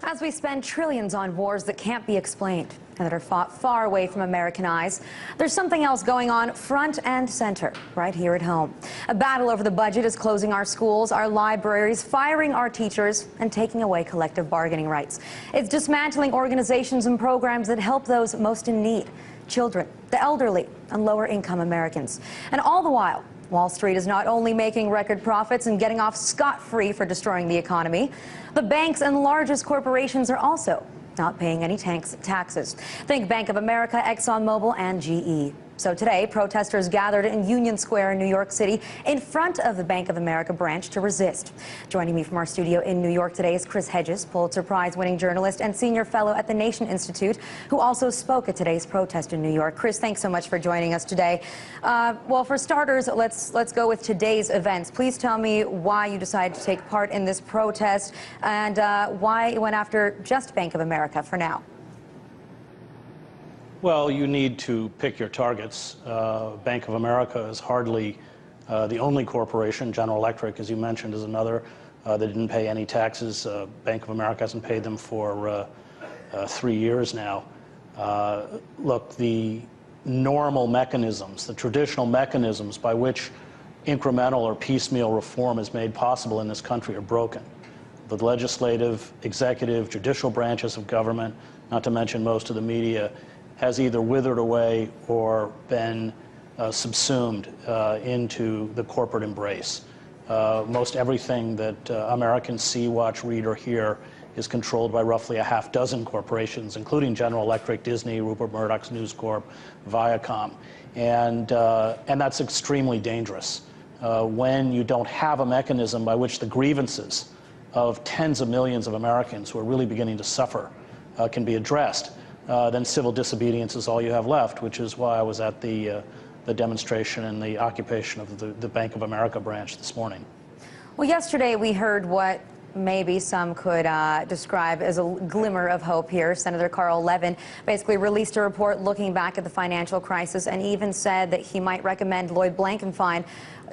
As we spend trillions on wars that can't be explained and that are fought far away from American eyes, there's something else going on front and center, right here at home. A battle over the budget is closing our schools, our libraries, firing our teachers, and taking away collective bargaining rights. It's dismantling organizations and programs that help those most in need: children, the elderly, and lower-income Americans. And all the while, Wall Street is not only making record profits and getting off scot-free for destroying the economy, the banks and largest corporations are also not paying any taxes. Think Bank of America, ExxonMobil, and GE. So today, protesters gathered in Union Square in New York City in front of the Bank of America branch to resist. Joining me from our studio in New York today is Chris Hedges, Pulitzer Prize-winning journalist and senior fellow at the Nation Institute, who also spoke at today's protest in New York. Chris, thanks so much for joining us today. Well, for starters, let's go with today's events. Please tell me why you decided to take part in this protest and why you went after just Bank of America for now. Well, you need to pick your targets. Bank of America is hardly the only corporation. General Electric, as you mentioned, is another that didn't pay any taxes. Bank of America hasn't paid them for 3 years now. Look, the normal mechanisms, the traditional mechanisms by which incremental or piecemeal reform is made possible in this country are broken. The legislative, executive, judicial branches of government, not to mention most of the media, has either withered away or been subsumed into the corporate embrace. Most everything that Americans see, watch, read, or hear is controlled by roughly a half dozen corporations, including General Electric, Disney, Rupert Murdoch's News Corp, Viacom. And that's extremely dangerous when you don't have a mechanism by which the grievances of tens of millions of Americans who are really beginning to suffer can be addressed. Then civil disobedience is all you have left, which is why I was at the demonstration and the occupation of the Bank of America branch this morning. Well, yesterday we heard what maybe some could describe as a glimmer of hope here. Senator Carl Levin basically released a report looking back at the financial crisis and even said that he might recommend Lloyd Blankfein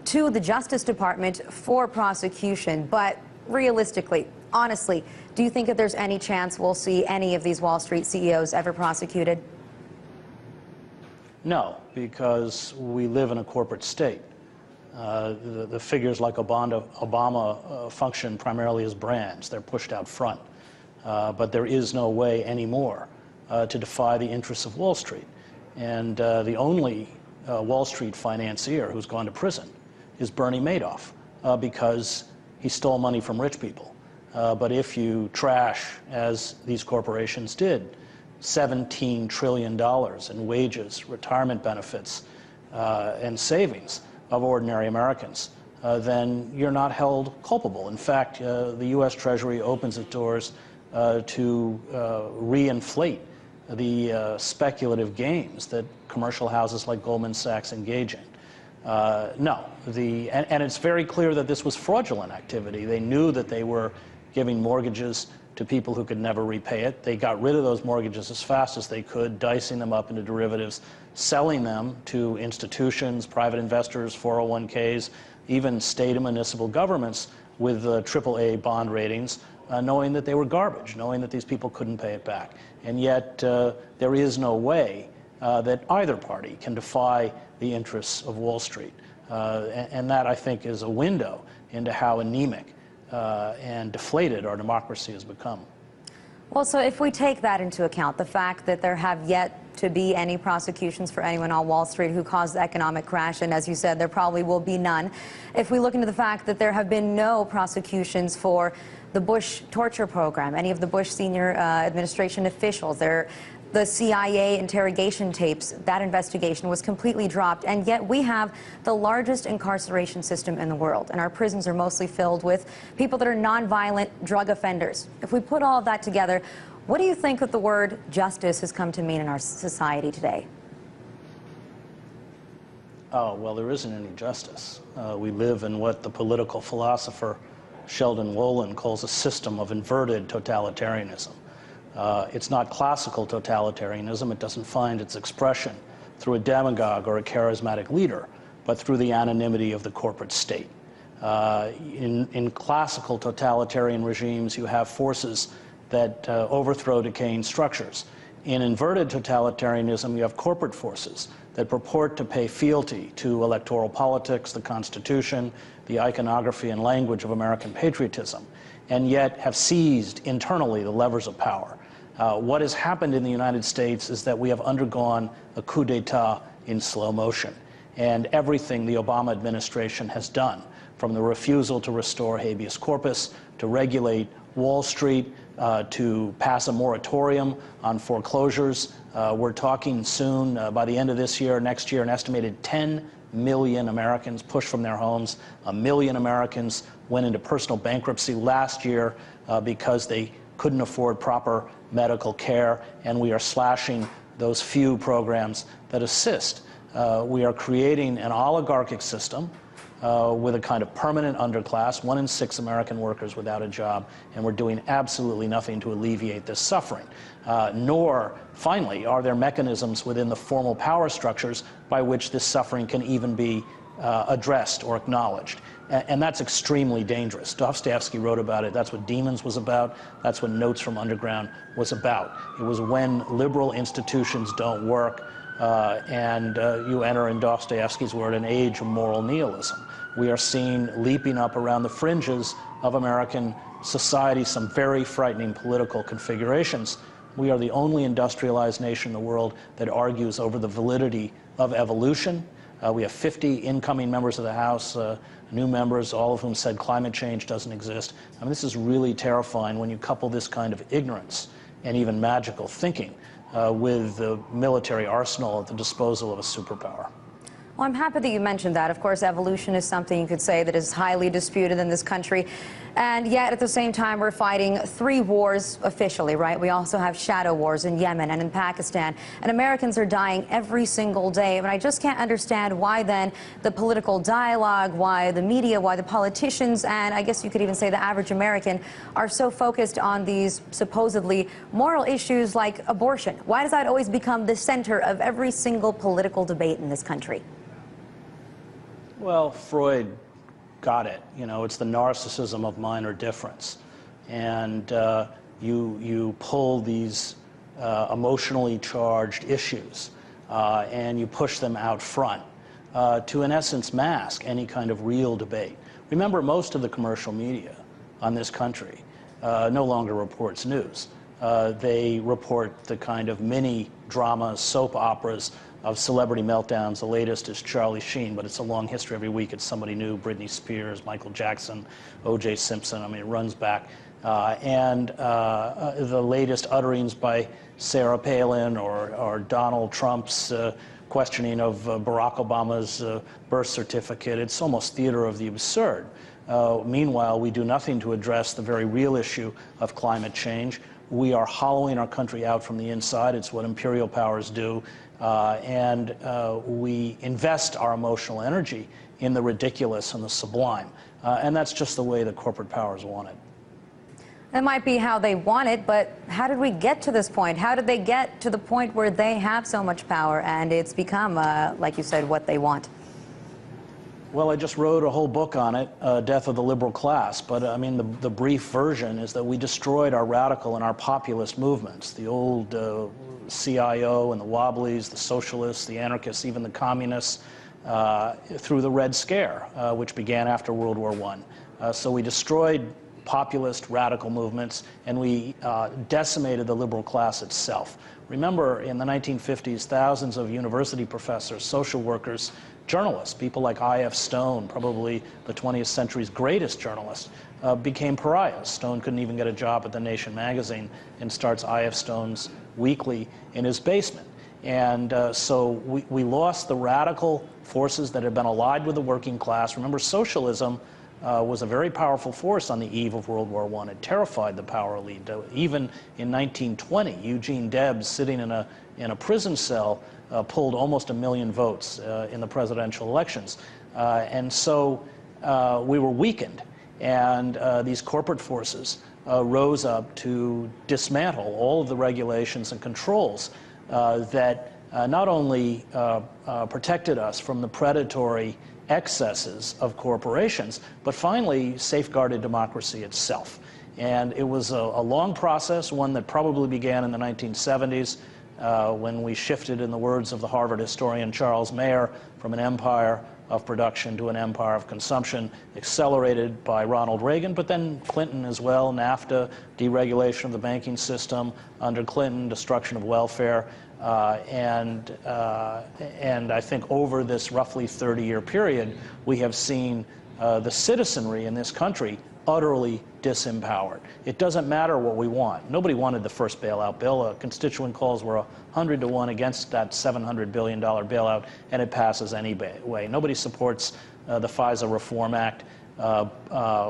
to the Justice Department for prosecution. But realistically, honestly, do you think that there's any chance we'll see any of these Wall Street CEOs ever prosecuted? No, because we live in a corporate state. The figures like Obama function primarily as brands. They're pushed out front. But there is no way anymore to defy the interests of Wall Street. And the only Wall Street financier who's gone to prison is Bernie Madoff because he stole money from rich people. But if you trash, as these corporations did, $17 trillion in wages, retirement benefits, and savings of ordinary Americans, then you're not held culpable. In fact, the U.S. Treasury opens its doors to reinflate the speculative gains that commercial houses like Goldman Sachs engage in. No, and it's very clear that this was fraudulent activity. They knew that they were giving mortgages to people who could never repay it. They got rid of those mortgages as fast as they could, dicing them up into derivatives, selling them to institutions, private investors, 401ks, even state and municipal governments with AAA bond ratings, knowing that they were garbage, knowing that these people couldn't pay it back. And yet there is no way that either party can defy the interests of Wall Street. And that, I think, is a window into how anemic and deflated our democracy has become. Well, so if we take that into account, the fact that there have yet to be any prosecutions for anyone on Wall Street who caused the economic crash, and as you said, there probably will be none. If we look into the fact that there have been no prosecutions for the Bush torture program, any of the Bush senior administration officials, the CIA interrogation tapes, that investigation was completely dropped, and yet we have the largest incarceration system in the world, and our prisons are mostly filled with people that are nonviolent drug offenders. If we put all of that together, what do you think that the word justice has come to mean in our society today? Oh, well, there isn't any justice. We live in what the political philosopher Sheldon Wolin calls a system of inverted totalitarianism. It's not classical totalitarianism. It doesn't find its expression through a demagogue or a charismatic leader, but through the anonymity of the corporate state. In classical totalitarian regimes, you have forces that overthrow decaying structures. In inverted totalitarianism, you have corporate forces that purport to pay fealty to electoral politics, the Constitution, the iconography and language of American patriotism, and yet have seized internally the levers of power. What has happened in the United States is that we have undergone a coup d'etat in slow motion, and everything the Obama administration has done, from the refusal to restore habeas corpus, to regulate Wall Street, to pass a moratorium on foreclosures. We're talking soon, by the end of this year, next year, an estimated 10 million Americans pushed from their homes. 1 million Americans went into personal bankruptcy last year because they couldn't afford proper medical care, and we are slashing those few programs that assist. We are creating an oligarchic system with a kind of permanent underclass, 1 in 6 American workers without a job, and we're doing absolutely nothing to alleviate this suffering. Nor, finally, are there mechanisms within the formal power structures by which this suffering can even be addressed or acknowledged. And that's extremely dangerous. Dostoevsky wrote about it. That's what Demons was about. That's what Notes from Underground was about. It was when liberal institutions don't work, and you enter, in Dostoevsky's word, an age of moral nihilism. We are seeing leaping up around the fringes of American society some very frightening political configurations. We are the only industrialized nation in the world that argues over the validity of evolution. We have 50 incoming members of the House, new members, all of whom said climate change doesn't exist. I mean, this is really terrifying when you couple this kind of ignorance and even magical thinking with the military arsenal at the disposal of a superpower. Well, I'm happy that you mentioned that. Of course, evolution is something you could say that is highly disputed in this country. And yet, at the same time, we're fighting 3 wars officially, right? We also have shadow wars in Yemen and in Pakistan. And Americans are dying every single day. And I just can't understand why then the political dialogue, why the media, why the politicians, and I guess you could even say the average American are so focused on these supposedly moral issues like abortion. Why does that always become the center of every single political debate in this country? Well, Freud got it. You know, it's the narcissism of minor difference. And you pull these emotionally charged issues and you push them out front to, in essence, mask any kind of real debate. Remember, most of the commercial media on this country no longer reports news. They report the kind of mini dramas, soap operas of celebrity meltdowns. The latest is Charlie Sheen, but it's a long history. Every week it's somebody new: Britney Spears, Michael Jackson, O.J. Simpson. I mean, it runs back. And the latest utterings by Sarah Palin or Donald Trump's questioning of Barack Obama's birth certificate. It's almost theater of the absurd. Meanwhile, we do nothing to address the very real issue of climate change. We are hollowing our country out from the inside. It's what imperial powers do. And we invest our emotional energy in the ridiculous and the sublime. And that's just the way the corporate powers want it. That might be how they want it, but how did we get to this point? How did they get to the point where they have so much power and it's become, like you said, what they want? Well, I just wrote a whole book on it, Death of the Liberal Class. But I mean, the brief version is that we destroyed our radical and our populist movements, the old CIO and the Wobblies, the socialists, the anarchists, even the communists, through the Red Scare, which began after World War I. So we destroyed populist radical movements, and we decimated the liberal class itself. Remember, in the 1950s, thousands of university professors, social workers, journalists, people like I.F. Stone, probably the 20th century's greatest journalist, became pariahs. Stone couldn't even get a job at The Nation magazine and starts I.F. Stone's weekly in his basement. And so we lost the radical forces that had been allied with the working class. Remember, socialism was a very powerful force on the eve of World War I. It terrified the power elite. Even in 1920, Eugene Debs, sitting in a prison cell, pulled almost 1 million votes in the presidential elections. And so we were weakened, and these corporate forces rose up to dismantle all of the regulations and controls that not only protected us from the predatory excesses of corporations, but finally safeguarded democracy itself. And it was a long process, one that probably began in the 1970s when we shifted, in the words of the Harvard historian Charles Mayer, from an empire of production to an empire of consumption, accelerated by Ronald Reagan, but then Clinton as well, NAFTA, deregulation of the banking system under Clinton, destruction of welfare, and I think over this roughly 30-year period, we have seen the citizenry in this country utterly disempowered. It doesn't matter what we want. Nobody wanted the first bailout bill. Constituent calls were 100 to 1 against that $700 billion bailout, and it passes anyway. Nobody supports the FISA Reform Act,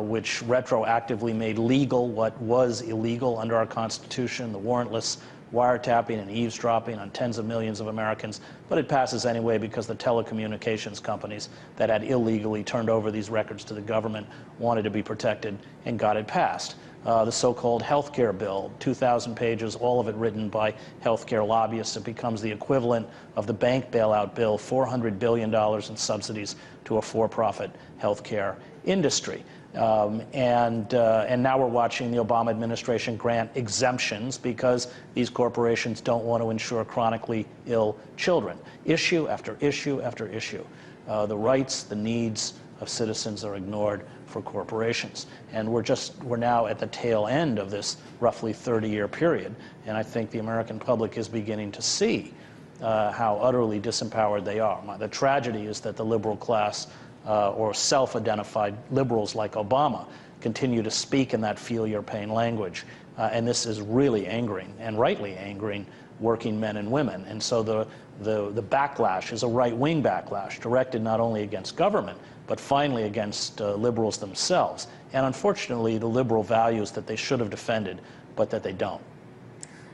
which retroactively made legal what was illegal under our Constitution, the warrantless wiretapping and eavesdropping on tens of millions of Americans, but it passes anyway because the telecommunications companies that had illegally turned over these records to the government wanted to be protected and got it passed. The so-called health care bill, 2,000 pages, all of it written by health care lobbyists. It becomes the equivalent of the bank bailout bill, $400 billion in subsidies to a for-profit health care industry. And now we're watching the Obama administration grant exemptions because these corporations don't want to insure chronically ill children. Issue after issue after issue. The rights, the needs of citizens are ignored for corporations. And we're now at the tail end of this roughly 30-year period. And I think the American public is beginning to see how utterly disempowered they are. The tragedy is that the liberal class or self-identified liberals like Obama continue to speak in that feel your pain language. And this is really angering, and rightly angering, working men and women. And so the backlash is a right-wing backlash directed not only against government, but finally against liberals themselves. And unfortunately, the liberal values that they should have defended, but that they don't.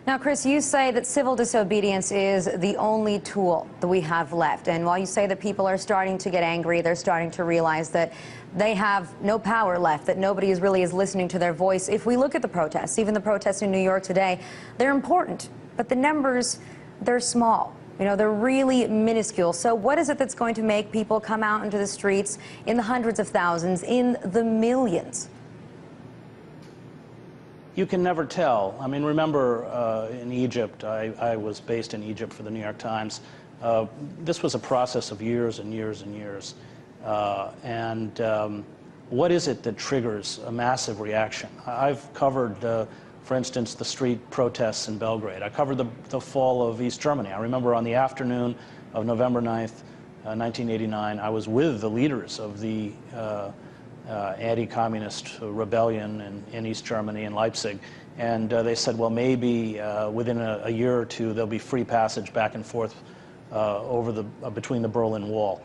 Now, Chris, you say that civil disobedience is the only tool that we have left. And while you say that people are starting to get angry, they're starting to realize that they have no power left, that nobody really is listening to their voice. If we look at the protests, even the protests in New York today, they're important, but the numbers, they're small. You know, they're really minuscule. So what is it that's going to make people come out into the streets in the hundreds of thousands, in the millions? You can never tell. I mean, remember in Egypt, I was based in Egypt for the New York Times. This was a process of years and years and years. What is it that triggers a massive reaction? I've covered, for instance, the street protests in Belgrade. I covered the fall of East Germany. I remember on the afternoon of November 9th, 1989, I was with the leaders of the anti-communist rebellion in East Germany, in Leipzig, and they said, well, maybe within a year or two there'll be free passage back and forth between the Berlin Wall.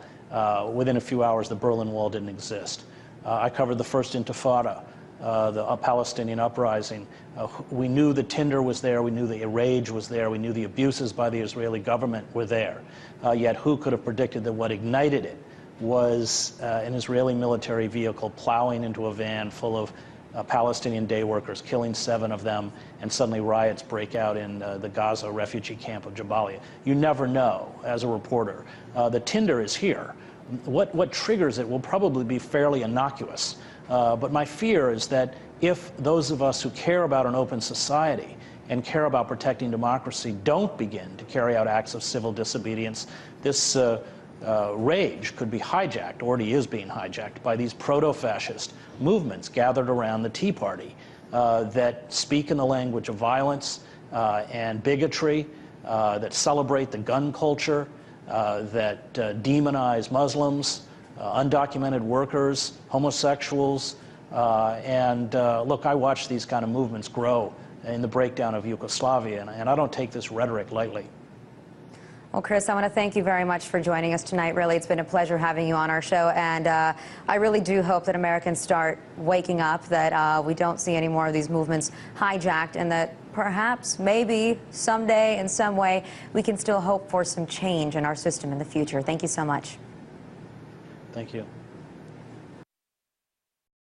Within a few hours, the Berlin Wall didn't exist. I covered the first Intifada, the Palestinian uprising. We knew the tinder was there, we knew the rage was there, we knew the abuses by the Israeli government were there. Yet who could have predicted that what ignited it was an Israeli military vehicle plowing into a van full of Palestinian day workers, killing 7 of them, and suddenly riots break out in the Gaza refugee camp of Jabalia. You never know, as a reporter. The tinder is here. What triggers it will probably be fairly innocuous. But my fear is that if those of us who care about an open society and care about protecting democracy don't begin to carry out acts of civil disobedience, this rage could be hijacked, already is being hijacked, by these proto-fascist movements gathered around the Tea Party that speak in the language of violence and bigotry, that celebrate the gun culture, that demonize Muslims, undocumented workers, homosexuals. Look, I watch these kind of movements grow in the breakdown of Yugoslavia, and I don't take this rhetoric lightly. Well, Chris, I want to thank you very much for joining us tonight. Really, it's been a pleasure having you on our show, and I really do hope that Americans start waking up, that we don't see any more of these movements hijacked, and that perhaps, maybe, someday, in some way, we can still hope for some change in our system in the future. Thank you so much. Thank you.